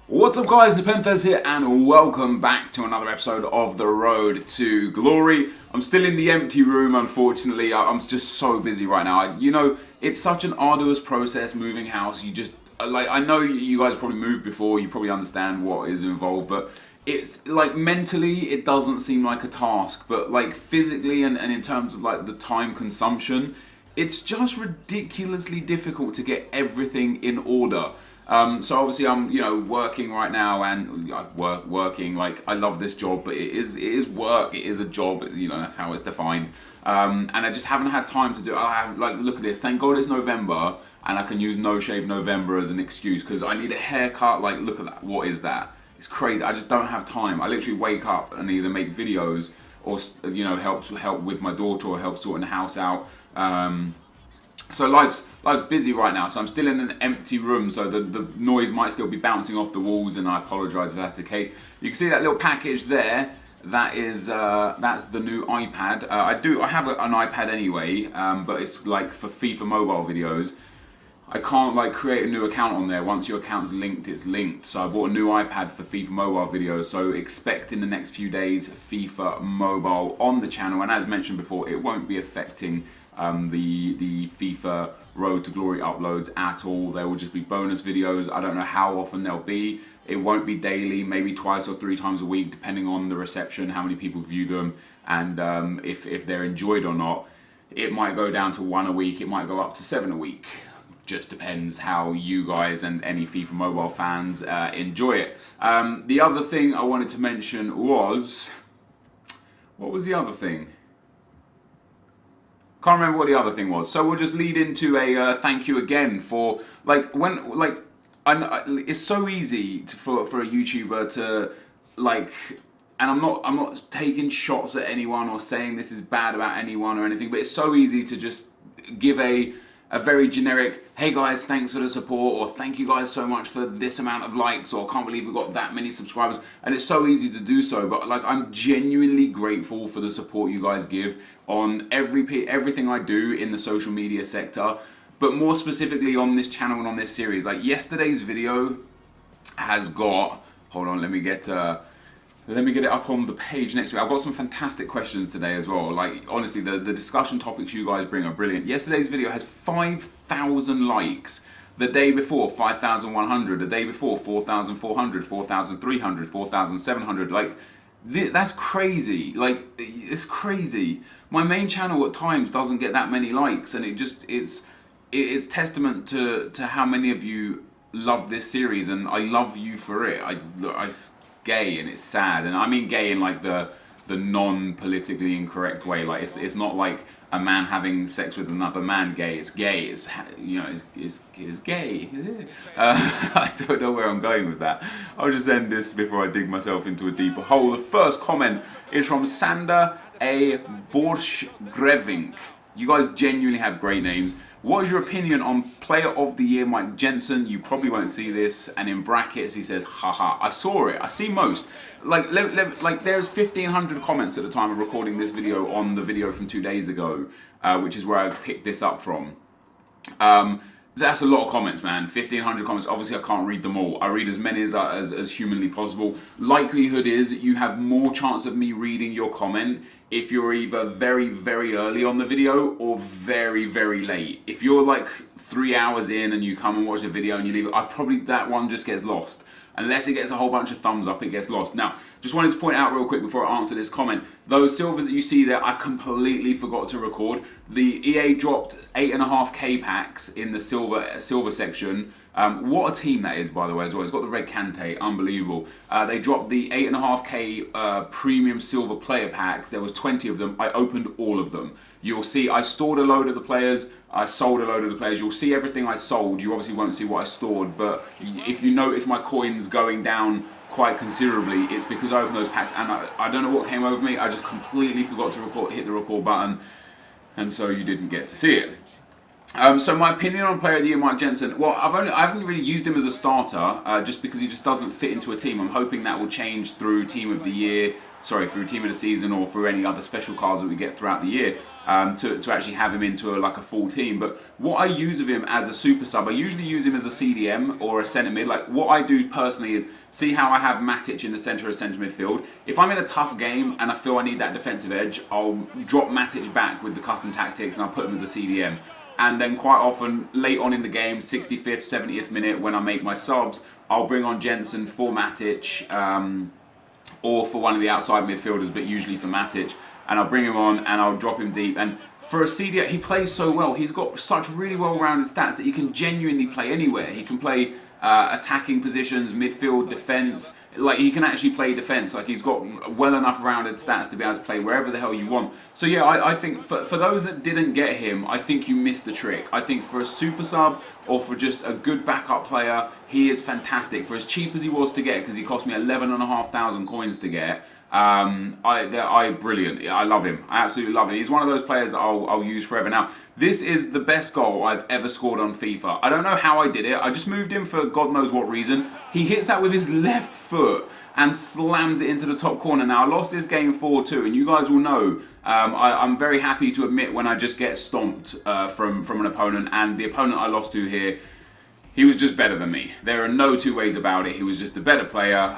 What's up guys, NepentheZ here and welcome back to another episode of The Road to Glory. I'm still in the empty room, unfortunately. I'm just so busy right now. You know, it's such an arduous process moving house. You just, like, I know you guys probably moved before, you probably understand what is involved, but it's like mentally it doesn't seem like a task, but like physically and in terms of like the time consumption, it's just ridiculously difficult to get everything in order. So obviously I'm, working right now and working, like I love this job, but it is work, it is a job, that's how it's defined. And I just haven't had time to do it. Look at this, thank God it's November and I can use No Shave November as an excuse because I need a haircut. Like, look at that, what is that? It's crazy, I just don't have time. I literally wake up and either make videos or, help with my daughter or help sorting the house out. So life's busy right now, so I'm still in an empty room, so the noise might still be bouncing off the walls, and I apologise if that's the case. You can see that little package there. That is that's the new iPad. I have an iPad anyway, but it's like for FIFA mobile videos. I can't like create a new account on there. Once your account's linked, it's linked. So I bought a new iPad for FIFA mobile videos. So expect in the next few days FIFA mobile on the channel. And as mentioned before, it won't be affecting the FIFA Road to Glory uploads at all. There will just be bonus videos. I don't know how often they'll be. It won't be daily, maybe twice or three times a week, depending on the reception, how many people view them, and if they're enjoyed or not. It might go down to 1 a week. It might go up to 7 a week. Just depends how you guys and any FIFA mobile fans enjoy it. The other thing I wanted to mention was, what was the other thing? Can't remember what the other thing was. So we'll just lead into a thank you again for it's so easy for a YouTuber to like, and I'm not taking shots at anyone or saying this is bad about anyone or anything, but it's so easy to just give a very generic, hey guys, thanks for the support, or thank you guys so much for this amount of likes, or can't believe we've got that many subscribers. And it's so easy to do so, but like I'm genuinely grateful for the support you guys give on everything I do in the social media sector, but more specifically on this channel and on this series. Like yesterday's video has got, hold on, let me get it up on the page next week. I've got some fantastic questions today as well. Like, honestly, the discussion topics you guys bring are brilliant. Yesterday's video has 5,000 likes. The day before, 5,100. The day before, 4,400, 4,300, 4,700. Like, that's crazy. Like, it's crazy. My main channel at times doesn't get that many likes, and it's testament to how many of you love this series, and I love you for it. It's gay and it's sad, and I mean gay in like the non-politically incorrect way. Like it's not like a man having sex with another man gay. It's gay. It's it's gay. I don't know where I'm going with that. I'll just end this before I dig myself into a deeper hole. The first comment is from Sander A. Borsch-Grevink. You guys genuinely have great names. What is your opinion on Player of the Year Mike Jensen? You probably won't see this. And in brackets he says, haha. I saw it. I see most. Like there's 1,500 comments at the time of recording this video on the video from 2 days ago, which is where I picked this up from. That's a lot of comments, man. 1,500 comments. Obviously, I can't read them all. I read as many as humanly possible. Likelihood is you have more chance of me reading your comment if you're either very, very early on the video or very, very late. If you're like 3 hours in and you come and watch the video and you leave it, that one just gets lost. Unless it gets a whole bunch of thumbs up, it gets lost. Now, just wanted to point out real quick before I answer this comment, those silvers that you see there, I completely forgot to record. The EA dropped 8.5k packs in the silver section. What a team that is, by the way, as well. It's got the red Kante, unbelievable. They dropped the 8.5k premium silver player packs. There was 20 of them. I opened all of them. You'll see I stored a load of the players. I sold a load of the players. You'll see everything I sold. You obviously won't see what I stored, but if you notice my coins going down quite considerably, it's because I opened those packs, and I don't know what came over me. I just completely forgot to hit the record button, and so you didn't get to see it. So my opinion on Player of the Year, Mike Jensen. Well, I haven't really used him as a starter, just because he just doesn't fit into a team. I'm hoping that will change through Team of the Year, through Team of the Season, or through any other special cards that we get throughout the year, to actually have him into like a full team. But what I use of him as a super sub, I usually use him as a CDM or a centre mid. Like what I do personally is see how I have Matic in the centre of centre midfield. If I'm in a tough game and I feel I need that defensive edge, I'll drop Matic back with the custom tactics and I'll put him as a CDM. And then quite often, late on in the game, 65th, 70th minute, when I make my subs, I'll bring on Jensen for Matic, or for one of the outside midfielders, but usually for Matic. And I'll bring him on and I'll drop him deep. And for a CDM, he plays so well. He's got such really well-rounded stats that he can genuinely play anywhere. He can play attacking positions, midfield, defence. Like he can actually play defence. Like he's got well enough rounded stats to be able to play wherever the hell you want. So yeah, I think for those that didn't get him, I think you missed the trick. I think for a super sub or for just a good backup player, he is fantastic. For as cheap as he was to get, because he cost me 11,500 coins to get. Brilliant. I love him. I absolutely love him. He's one of those players that I'll use forever. Now, this is the best goal I've ever scored on FIFA. I don't know how I did it. I just moved him for God knows what reason. He hits that with his left foot and slams it into the top corner. Now, I lost this game 4-2, and you guys will know I'm very happy to admit when I just get stomped from an opponent, and the opponent I lost to here, he was just better than me. There are no two ways about it. He was just a better player.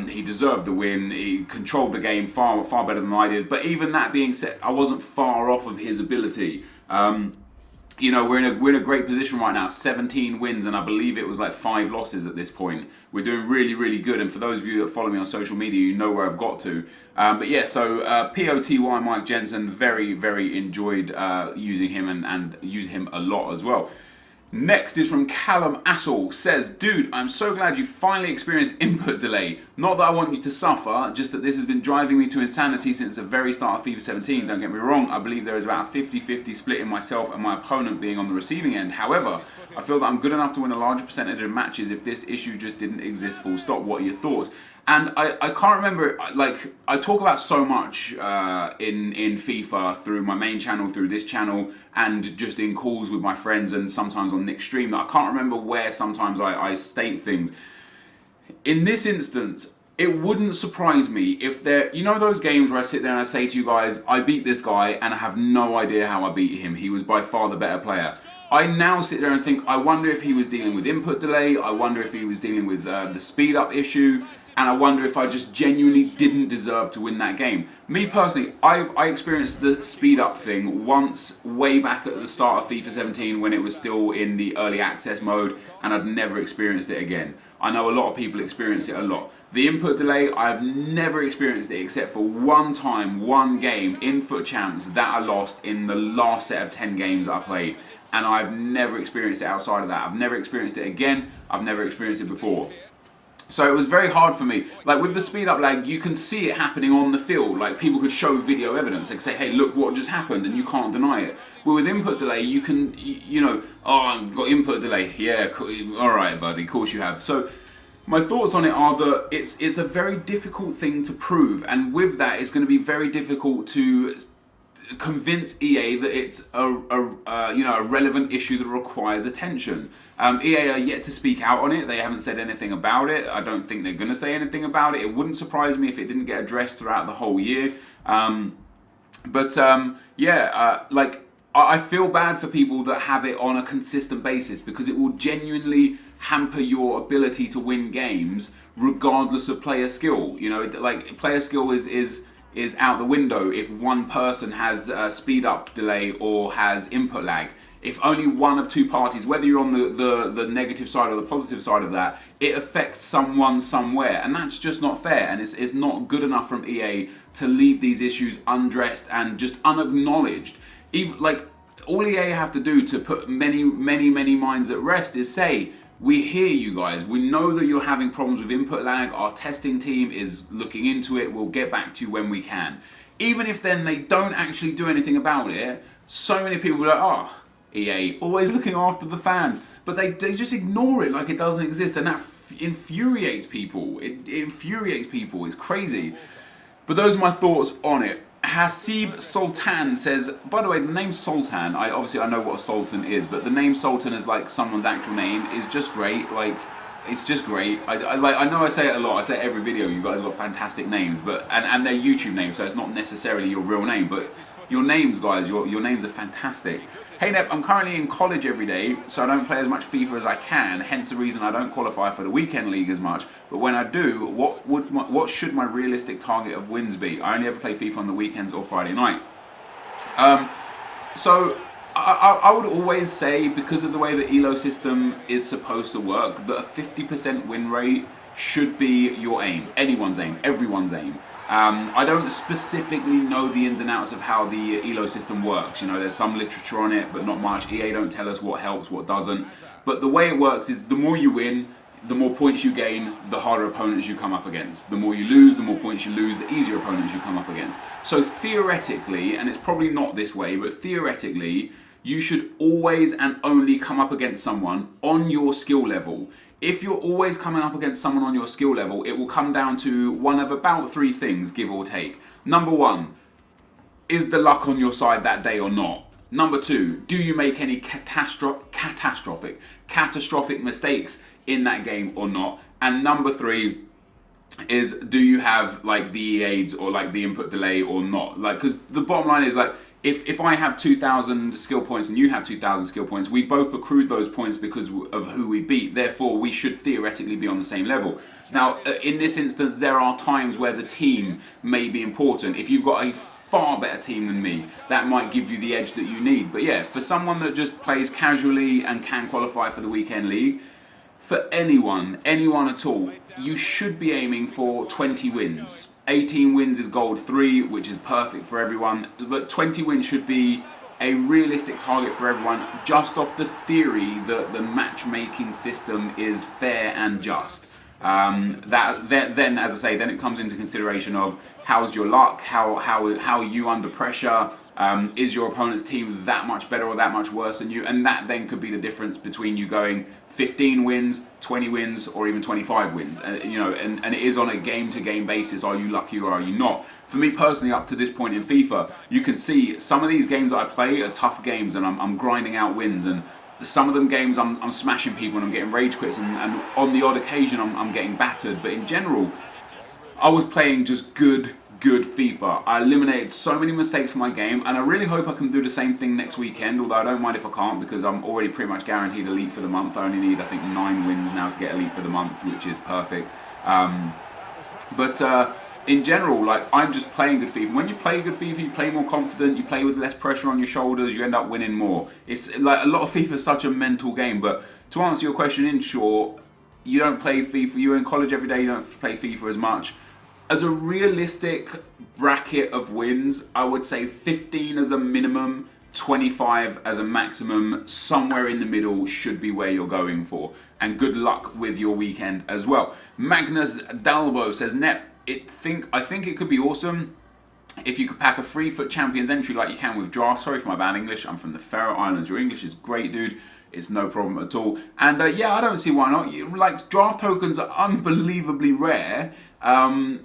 He deserved the win. He controlled the game far better than I did. But even that being said, I wasn't far off of his ability. You know, we're in a great position right now. 17 wins, and I believe it was like 5 losses at this point. We're doing really, really good. And for those of you that follow me on social media, you know where I've got to. But yeah, so POTY Mike Jensen, very, very enjoyed using him and use him a lot as well. Next is from Callum Assel, says, dude, I'm so glad you finally experienced input delay. Not that I want you to suffer, just that this has been driving me to insanity since the very start of FIFA 17. Don't get me wrong, I believe there is about a 50-50 split in myself and my opponent being on the receiving end. However, I feel that I'm good enough to win a larger percentage of matches if this issue just didn't exist full stop. What are your thoughts? And I can't remember, like, I talk about so much in FIFA through my main channel, through this channel, and just in calls with my friends and sometimes on Nick's stream, that I can't remember where sometimes I state things. In this instance, it wouldn't surprise me if there, you know those games where I sit there and I say to you guys, I beat this guy and I have no idea how I beat him. He was by far the better player. I now sit there and think, I wonder if he was dealing with input delay, I wonder if he was dealing with the speed up issue, and I wonder if I just genuinely didn't deserve to win that game. Me personally, I experienced the speed up thing once way back at the start of FIFA 17 when it was still in the early access mode, and I'd never experienced it again. I know a lot of people experience it a lot. The input delay, I've never experienced it except for one time, one game in Foot Champs that I lost in the last set of 10 games that I played. And I've never experienced it outside of that. I've never experienced it again. I've never experienced it before. So it was very hard for me. Like with the speed up lag, you can see it happening on the field. Like people could show video evidence. They could say, hey, look what just happened, and you can't deny it. Well, with input delay, you can, you know, oh, I've got input delay. Yeah, all right, buddy, of course you have. So my thoughts on it are that it's a very difficult thing to prove. And with that, it's going to be very difficult to convince EA that it's a relevant issue that requires attention. EA are yet to speak out on it. They haven't said anything about it. I don't think they're going to say anything about it. It wouldn't surprise me if it didn't get addressed throughout the whole year. Like I feel bad for people that have it on a consistent basis because it will genuinely hamper your ability to win games regardless of player skill. You know, like player skill is out the window if one person has a speed up delay or has input lag. If only one of two parties, whether you're on the negative side or the positive side of that, it affects someone somewhere, and that's just not fair, and it's not good enough from EA to leave these issues undressed and just unacknowledged. Even like all EA have to do to put many minds at rest is say, we hear you guys, we know that you're having problems with input lag, our testing team is looking into it, we'll get back to you when we can. Even if then they don't actually do anything about it, so many people are like, oh, EA, always looking after the fans. But they just ignore it like it doesn't exist, and that infuriates people. It infuriates people, it's crazy. But those are my thoughts on it. Hasib Sultan says, by the way, the name Sultan, I know what a sultan is, but the name Sultan is like someone's actual name is just great. Like, it's just great. I know I say it a lot. I say it every video. You guys got fantastic names, but and they're YouTube names, so it's not necessarily your real name. But your names, guys, your names are fantastic. Hey Nep, I'm currently in college every day, so I don't play as much FIFA as I can. Hence the reason I don't qualify for the weekend league as much. But when I do, what should my realistic target of wins be? I only ever play FIFA on the weekends or Friday night. So I would always say, because of the way the ELO system is supposed to work, that a 50% win rate should be your aim. Anyone's aim. Everyone's aim. I don't specifically know the ins and outs of how the ELO system works. You know, there's some literature on it, but not much. EA don't tell us what helps, what doesn't. But the way it works is the more you win, the more points you gain, the harder opponents you come up against. The more you lose, the more points you lose, the easier opponents you come up against. So theoretically, and it's probably not this way, but theoretically, you should always and only come up against someone on your skill level. If you're always coming up against someone on your skill level, it will come down to one of about 3 things, give or take. Number 1, is the luck on your side that day or not? Number 2, do you make any catastrophic mistakes in that game or not? And number 3 is, do you have like the EAs or like the input delay or not? Like, because the bottom line is, like, if I have 2,000 skill points and you have 2,000 skill points, we both accrued those points because of who we beat. Therefore, we should theoretically be on the same level. Now, in this instance, there are times where the team may be important. If you've got a far better team than me, that might give you the edge that you need. But yeah, for someone that just plays casually and can qualify for the weekend league, for anyone at all, you should be aiming for 20 wins. 18 wins is gold 3, which is perfect for everyone, but 20 wins should be a realistic target for everyone, just off the theory that the matchmaking system is fair and just. Then, as I say, then it comes into consideration of how's your luck, how are you under pressure, is your opponent's team that much better or that much worse than you, and that then could be the difference between you going 15 wins, 20 wins, or even 25 wins. You know, and it is on a game-to-game basis. Are you lucky or are you not? For me personally, up to this point in FIFA, you can see some of these games that I play are tough games, and I'm grinding out wins. And some of them games I'm smashing people and I'm getting rage quits, and on the odd occasion I'm getting battered. But in general, I was playing just good FIFA. I eliminated so many mistakes from my game, and I really hope I can do the same thing next weekend, although I don't mind if I can't, because I'm already pretty much guaranteed elite for the month. I only need, I think, 9 wins now to get elite for the month, which is perfect. In general, like, I'm just playing good FIFA. When you play good FIFA, you play more confident, you play with less pressure on your shoulders, you end up winning more. It's like, a lot of FIFA is such a mental game. But to answer your question in short, you don't play FIFA, you're in college every day, you don't play FIFA as much. As a realistic bracket of wins, I would say 15 as a minimum, 25 as a maximum. Somewhere in the middle should be where you're going for. And good luck with your weekend as well. Magnus Dalbo says, Nep, I think it could be awesome if you could pack a free FUT Champions entry like you can with draft. Sorry for my bad English, I'm from the Faroe Islands. Your English is great, dude. It's no problem at all. And yeah, I don't see why not. Like, draft tokens are unbelievably rare.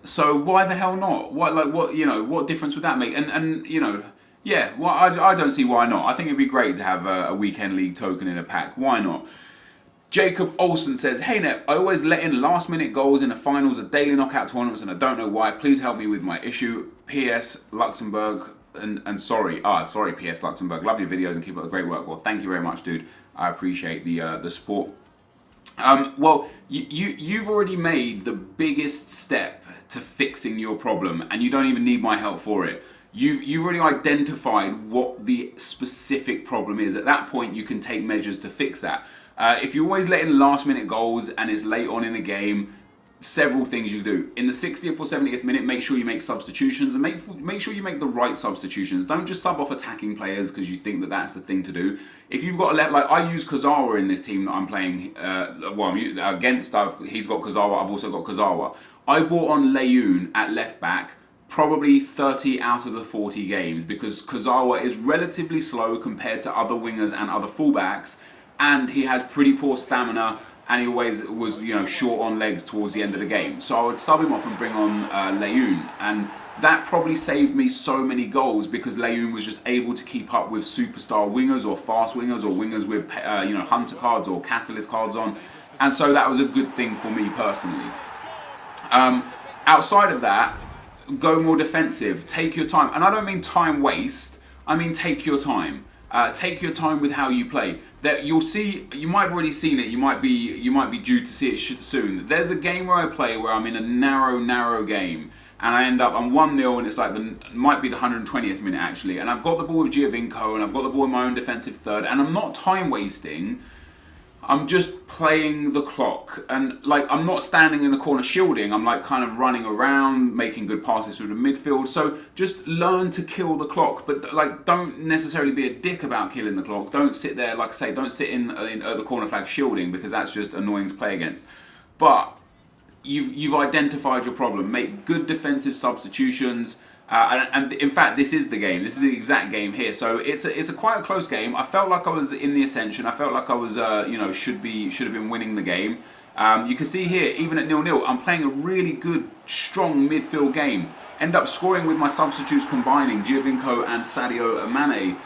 So why the hell not? What difference would that make? And you know, yeah, well, I don't see why not. I think it'd be great to have a weekend league token in a pack. Why not? Jacob Olsen says, hey Nep, I always let in last minute goals in the finals of daily knockout tournaments and I don't know why. Please help me with my issue. PS Luxembourg and sorry. Sorry PS Luxembourg. Love your videos and keep up the great work. Well, thank you very much, dude. I appreciate the support. Well, you've already made the biggest step to fixing your problem, and you don't even need my help for it. You've already identified what the specific problem is. At that point, you can take measures to fix that. If you always let in last minute goals and it's late on in the game, several things you do. In the 60th or 70th minute, make sure you make substitutions, and make sure you make the right substitutions. Don't just sub off attacking players because you think that that's the thing to do. If you've got like, I use Kazawa in this team that I'm playing against. He's got Kazawa, I've also got Kazawa. I brought on Leyoun at left back probably 30 out of the 40 games because Kazawa is relatively slow compared to other wingers and other fullbacks, and he has pretty poor stamina and he always was, you know, short on legs towards the end of the game. So I would sub him off and bring on Leyoun, and that probably saved me so many goals because Leyoun was just able to keep up with superstar wingers or fast wingers or wingers with you know, hunter cards or catalyst cards on, and so that was a good thing for me personally. Outside of that, go more defensive. Take your time, and I don't mean time waste. I mean take your time. Take your time with how you play. That you'll see. You might have already seen it. You might be due to see it soon. There's a game where I play where I'm in a narrow game, and I'm 1-0, and it's like might be the 120th minute actually, and I've got the ball with Giovinco, and I've got the ball in my own defensive third, and I'm not time wasting. I'm just playing the clock, and like I'm not standing in the corner shielding. I'm like kind of running around, making good passes through the midfield. So just learn to kill the clock, but like don't necessarily be a dick about killing the clock. Don't sit there, like I say, don't sit in the corner flag shielding, because that's just annoying to play against. But you've identified your problem. Make good defensive substitutions. And in fact, this is the game. This is the exact game here. So it's a quite a close game. I felt like I was in the ascension. I felt like I was, you know, should have been winning the game. You can see here, even at 0-0, I'm playing a really good, strong midfield game. End up scoring with my substitutes combining Giovinco and Sadio Mane.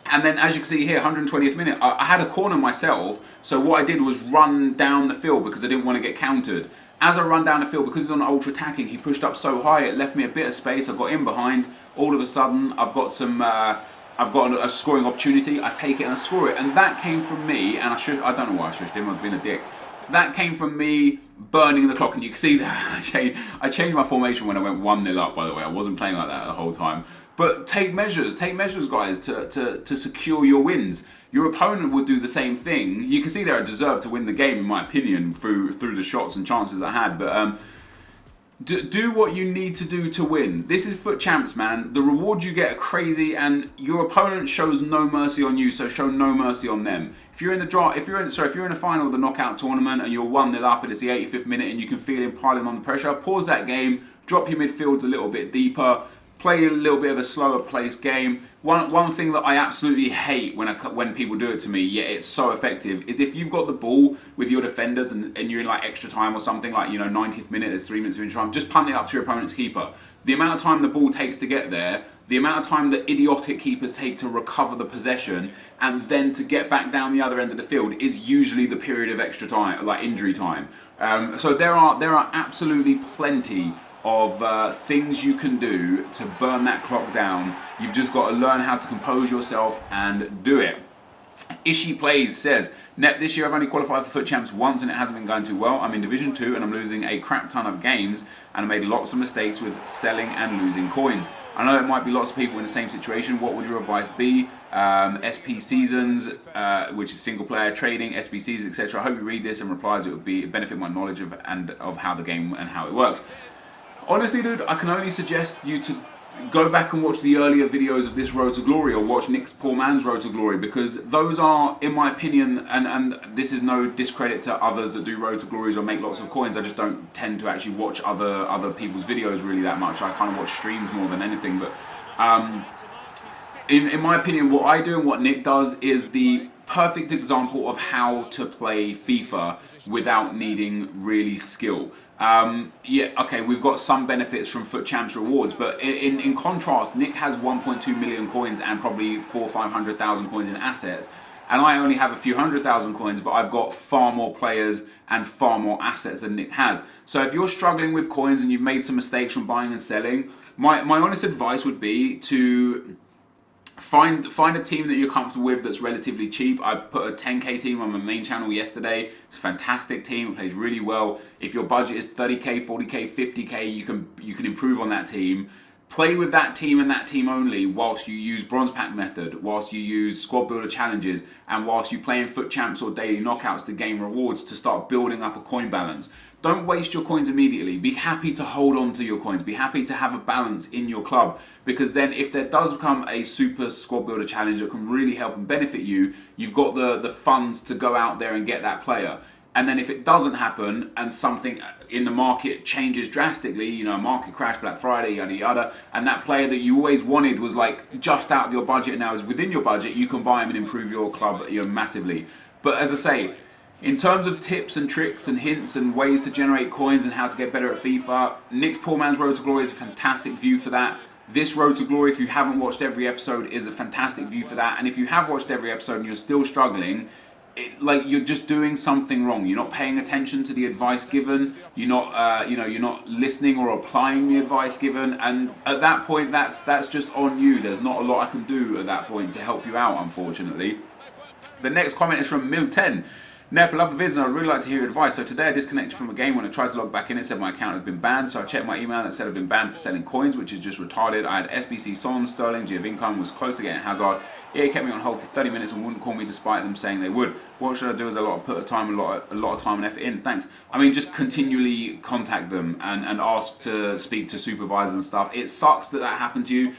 And then, as you can see here, 120th minute, I had a corner myself. So what I did was run down the field because I didn't want to get countered. As I run down the field, because he's on ultra attacking, he pushed up so high, it left me a bit of space. I got in behind. All of a sudden, I've got a scoring opportunity. I take it and I score it, and that came from me. And I don't know why I shushed him. I was being a dick. That came from me burning the clock, and you can see that I changed my formation when I went 1-0 up. By the way, I wasn't playing like that the whole time. But take measures, guys, to secure your wins. Your opponent would do the same thing. You can see there I deserved to win the game, in my opinion, through the shots and chances I had. But do what you need to do to win. This is Foot Champs, man. The rewards you get are crazy, and your opponent shows no mercy on you, so show no mercy on them. If you're in the draw, if you're in a final of the knockout tournament and you're 1-0 up and it's the 85th minute and you can feel him piling on the pressure, pause that game, drop your midfield a little bit deeper. Play a little bit of a slower paced game. One thing that I absolutely hate when people do it to me, yet it's so effective, is if you've got the ball with your defenders and you're in like extra time or something, like, you know, 90th minute, there's 3 minutes of extra time, just punt it up to your opponent's keeper. The amount of time the ball takes to get there, the amount of time that idiotic keepers take to recover the possession and then to get back down the other end of the field is usually the period of extra time, like injury time. So there are absolutely plenty of things you can do to burn that clock down. You've just got to learn how to compose yourself and do it. Ishi Plays says, Nep, this year I've only qualified for Foot Champs once and it hasn't been going too well. I'm in Division 2 and I'm losing a crap ton of games and I made lots of mistakes with selling and losing coins. I know there might be lots of people in the same situation. What would your advice be? SP Seasons, which is single player trading, SBCs, etc. I hope you read this and replies. It would benefit my knowledge of how the game and how it works. Honestly, dude, I can only suggest you to go back and watch the earlier videos of this Road to Glory, or watch Nick's Poor Man's Road to Glory, because those are, in my opinion, and this is no discredit to others that do Road to Glories or make lots of coins. I just don't tend to actually watch other people's videos really that much. I kind of watch streams more than anything. But in my opinion, what I do and what Nick does is the perfect example of how to play FIFA without needing really skill. Yeah, okay, we've got some benefits from Foot Champs rewards, but in contrast, Nick has 1.2 million coins and probably 400,000 or 500,000 coins in assets, and I only have a few 100,000 coins, but I've got far more players and far more assets than Nick has. So if you're struggling with coins and you've made some mistakes from buying and selling, my honest advice would be to find a team that you're comfortable with that's relatively cheap. I put a 10k team on my main channel yesterday. It's a fantastic team. It plays really well. If your budget is 30k, 40k, 50k, you can improve on that team. Play with that team and that team only whilst you use Bronze Pack method, whilst you use Squad Builder challenges, and whilst you play in Foot Champs or daily knockouts to gain rewards to start building up a coin balance. Don't waste your coins immediately. Be happy to hold on to your coins. Be happy to have a balance in your club, because then if there does become a super Squad Builder challenge that can really help and benefit you, you've got the funds to go out there and get that player. And then if it doesn't happen and something in the market changes drastically, you know, market crash, Black Friday, yada yada, and that player that you always wanted was like just out of your budget and now is within your budget, you can buy him and improve your club massively. But as I say, In terms of tips and tricks and hints and ways to generate coins and how to get better at FIFA, Nick's Poor Man's Road to Glory is a fantastic view for that. This Road to Glory, if you haven't watched every episode, is a fantastic view for that. And if you have watched every episode and you're still struggling, like you're just doing something wrong. You're not paying attention to the advice given. You're not, you're not listening or applying the advice given. And at that point, that's just on you. There's not a lot I can do at that point to help you out, unfortunately. The next comment is from Mil10. Nep, I love the vids and I'd really like to hear your advice. So today I disconnected from a game. When I tried to log back in, it said my account had been banned. So I checked my email and it said I'd been banned for selling coins, which is just retarded. I had SBC, Son, Sterling, Giovinco, was close to getting Hazard. EA kept me on hold for 30 minutes and wouldn't call me despite them saying they would. What should I do? As a lot of a lot of time and effort in. Thanks. I mean, just continually contact them and ask to speak to supervisors and stuff. It sucks that happened to you.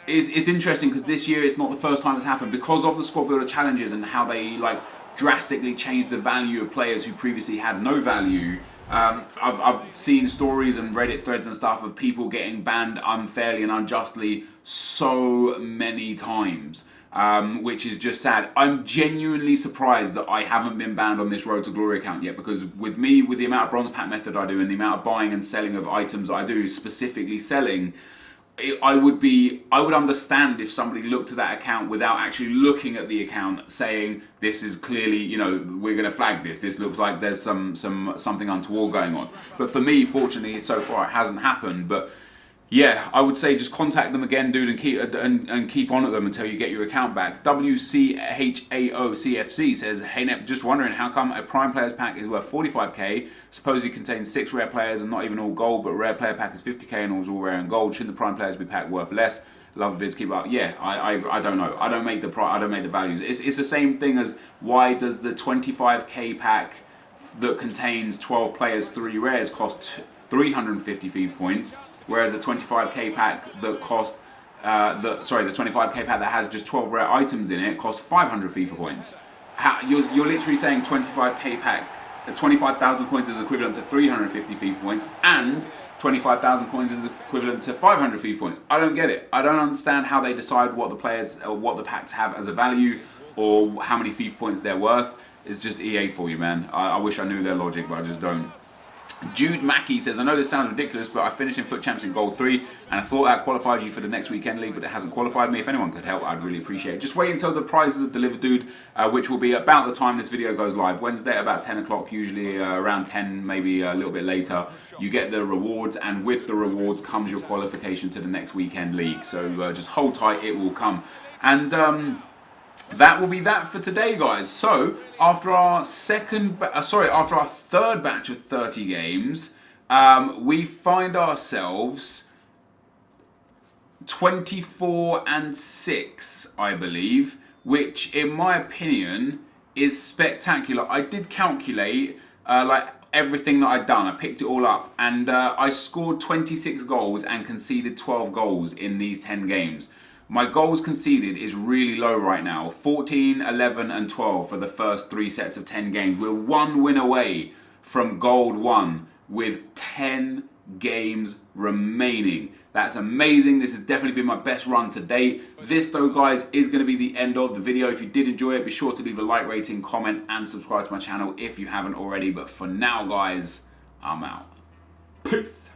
It's interesting because this year it's not the first time it's happened because of the squad builder challenges and how they like drastically changed the value of players who previously had no value. I've seen stories and Reddit threads and stuff of people getting banned unfairly and unjustly so many times, which is just sad. I'm genuinely surprised that I haven't been banned on this Road to Glory account yet, because with me, with the amount of bronze pack method I do and the amount of buying and selling of items I do, specifically selling, I would understand if somebody looked at that account without actually looking at the account, saying this is clearly, we're going to flag this. This looks like there's something untoward going on. But for me, fortunately, so far it hasn't happened. But yeah, I would say just contact them again, dude, and keep on at them until you get your account back. WCHAOCFC says, hey Nep, just wondering how come a Prime Players pack is worth 45k, supposedly contains 6 rare players and not even all gold, but rare player pack is 50k and all's all rare and gold. Shouldn't the Prime Players be pack worth less? Love vids, keep up. Yeah, I don't know. I don't make the values. It's the same thing as why does the 25k pack that contains 12 players, 3 rares cost 350 FIFA points? Whereas the 25k pack that costs, the 25k pack that has just 12 rare items in it costs 500 FIFA points. You're literally saying 25k pack, 25,000 coins is equivalent to 350 FIFA points, and 25,000 coins is equivalent to 500 FIFA points. I don't get it. I don't understand how they decide what the packs have as a value, or how many FIFA points they're worth. It's just EA for you, man. I wish I knew their logic, but I just don't. Jude Mackey says, I know this sounds ridiculous, but I finished in Foot Champs in Gold 3, and I thought that qualified you for the next weekend league, but it hasn't qualified me. If anyone could help, I'd really appreciate it. Just wait until the prizes are delivered, dude, which will be about the time this video goes live. Wednesday at about 10 o'clock, usually around 10, maybe a little bit later. You get the rewards, and with the rewards comes your qualification to the next weekend league. So just hold tight, it will come. And that will be that for today, guys. So after our third batch of 30 games, we find ourselves 24-6, I believe, which in my opinion is spectacular. I did calculate like everything that I'd done. I picked it all up, and I scored 26 goals and conceded 12 goals in these 10 games. My goals conceded is really low right now. 14, 11 and 12 for the first 3 sets of 10 games. We're 1 win away from Gold 1 with 10 games remaining. That's amazing. This has definitely been my best run to date. This though, guys, is going to be the end of the video. If you did enjoy it, be sure to leave a like, rating, comment and subscribe to my channel if you haven't already. But for now, guys, I'm out. Peace.